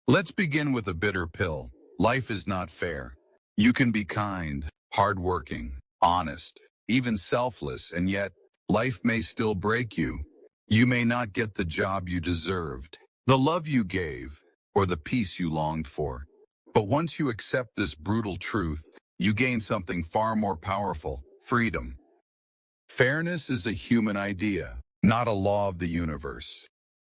Let's begin with a bitter pill. Life is not fair. You can be kind, hardworking, honest, even selfless, and yet life may still break you. You may not get the job you deserved, the love you gave, or the peace you longed for. But once you accept this brutal truth, you gain something far more powerful: freedom. Fairness is a human idea, not a law of the universe.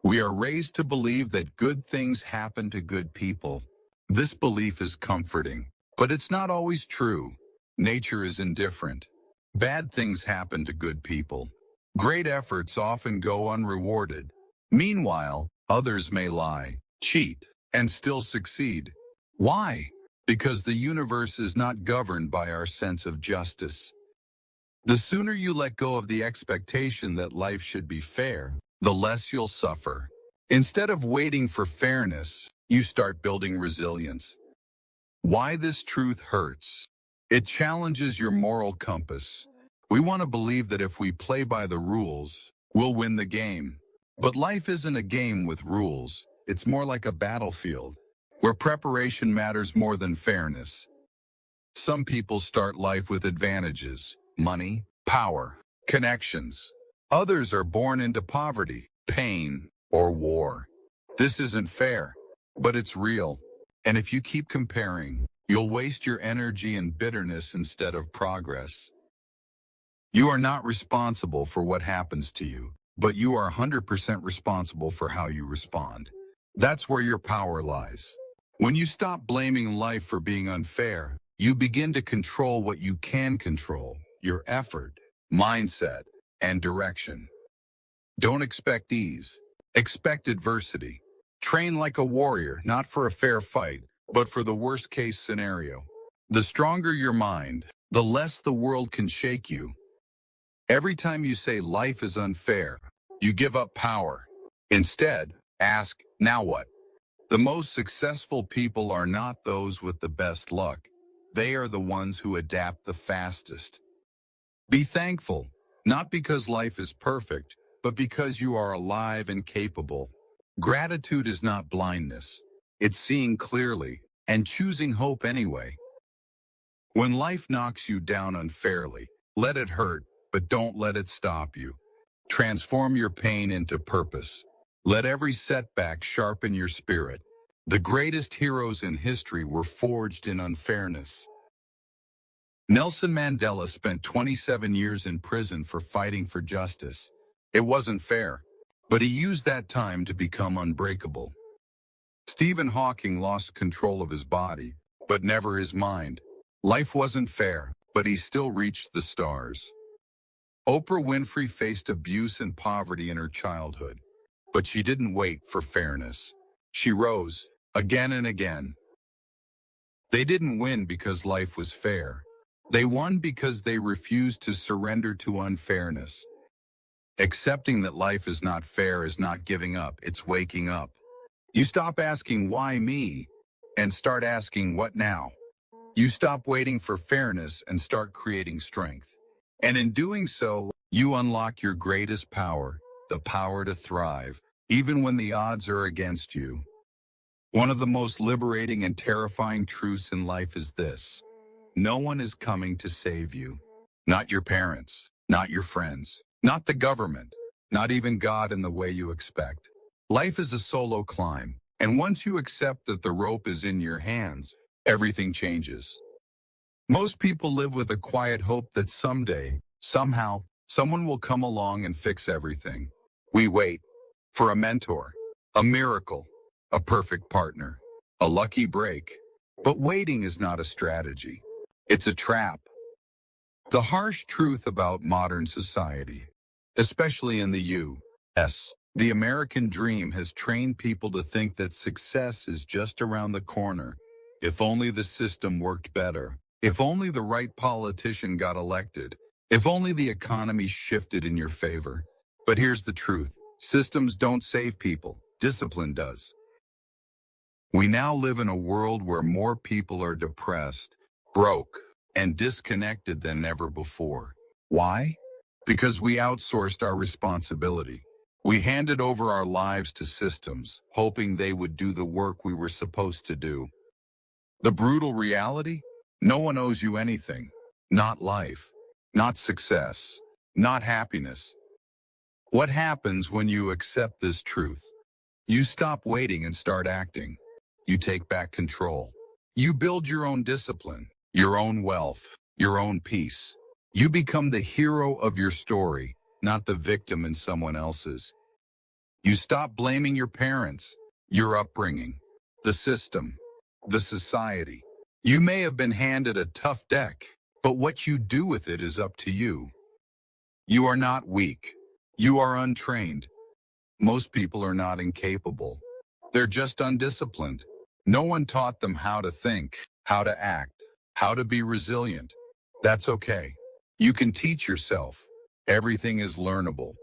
We are raised to believe that good things happen to good people. This belief is comforting, but it's not always true. Nature is indifferent. Bad things happen to good people. Great efforts often go unrewarded. Meanwhile, others may lie, cheat, and still succeed. Why? Because the universe is not governed by our sense of justice. The sooner you let go of the expectation that life should be fair, the less you'll suffer. Instead of waiting for fairness, you start building resilience. Why this truth hurts? It challenges your moral compass. We want to believe that if we play by the rules, we'll win the game. But life isn't a game with rules. It's more like a battlefield, where preparation matters more than fairness. Some people start life with advantages: money, power, connections. Others are born into poverty, pain, or war. This isn't fair, but it's real. And if you keep comparing, you'll waste your energy in bitterness instead of progress. You are not responsible for what happens to you, but you are 100% responsible for how you respond. That's where your power lies. When you stop blaming life for being unfair, you begin to control what you can control: your effort, mindset, and direction. Don't expect ease. Expect adversity. Train like a warrior, not for a fair fight, but for the worst-case scenario. The stronger your mind, the less the world can shake you. Every time you say life is unfair, you give up power. Instead, ask, now what? The most successful people are not those with the best luck. They are the ones who adapt the fastest. Be thankful, not because life is perfect, but because you are alive and capable. Gratitude is not blindness. It's seeing clearly and choosing hope anyway. When life knocks you down unfairly, let it hurt, but don't let it stop you. Transform your pain into purpose. Let every setback sharpen your spirit. The greatest heroes in history were forged in unfairness. Nelson Mandela spent 27 years in prison for fighting for justice. It wasn't fair, but he used that time to become unbreakable. Stephen Hawking lost control of his body, but never his mind. Life wasn't fair, but he still reached the stars. Oprah Winfrey faced abuse and poverty in her childhood, but she didn't wait for fairness. She rose, again and again. They didn't win because life was fair. They won because they refused to surrender to unfairness. Accepting that life is not fair is not giving up, it's waking up. You stop asking, why me? And start asking, what now? You stop waiting for fairness and start creating strength. And in doing so, you unlock your greatest power, the power to thrive, even when the odds are against you. One of the most liberating and terrifying truths in life is this: no one is coming to save you. Not your parents, not your friends, not the government, not even God in the way you expect. Life is a solo climb, and once you accept that the rope is in your hands, everything changes. Most people live with a quiet hope that someday, somehow, someone will come along and fix everything. We wait for a mentor, a miracle, a perfect partner, a lucky break. But waiting is not a strategy. It's a trap. The harsh truth about modern society, especially in the U.S., the American dream has trained people to think that success is just around the corner. If only the system worked better. If only the right politician got elected. If only the economy shifted in your favor. But here's the truth: systems don't save people. Discipline does. We now live in a world where more people are depressed, broke, and disconnected than ever before. Why? Because we outsourced our responsibility. We handed over our lives to systems, hoping they would do the work we were supposed to do. The brutal reality? No one owes you anything. Not life. Not success. Not happiness. What happens when you accept this truth? You stop waiting and start acting. You take back control. You build your own discipline, your own wealth, your own peace. You become the hero of your story, not the victim in someone else's. You stop blaming your parents, your upbringing, the system, the society. You may have been handed a tough deck, but what you do with it is up to you. You are not weak. You are untrained. Most people are not incapable. They're just undisciplined. No one taught them how to think, how to act, how to be resilient. That's okay. You can teach yourself. Everything is learnable.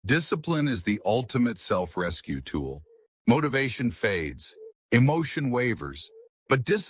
Discipline is the ultimate self-rescue tool. Motivation fades. Emotion wavers. But discipline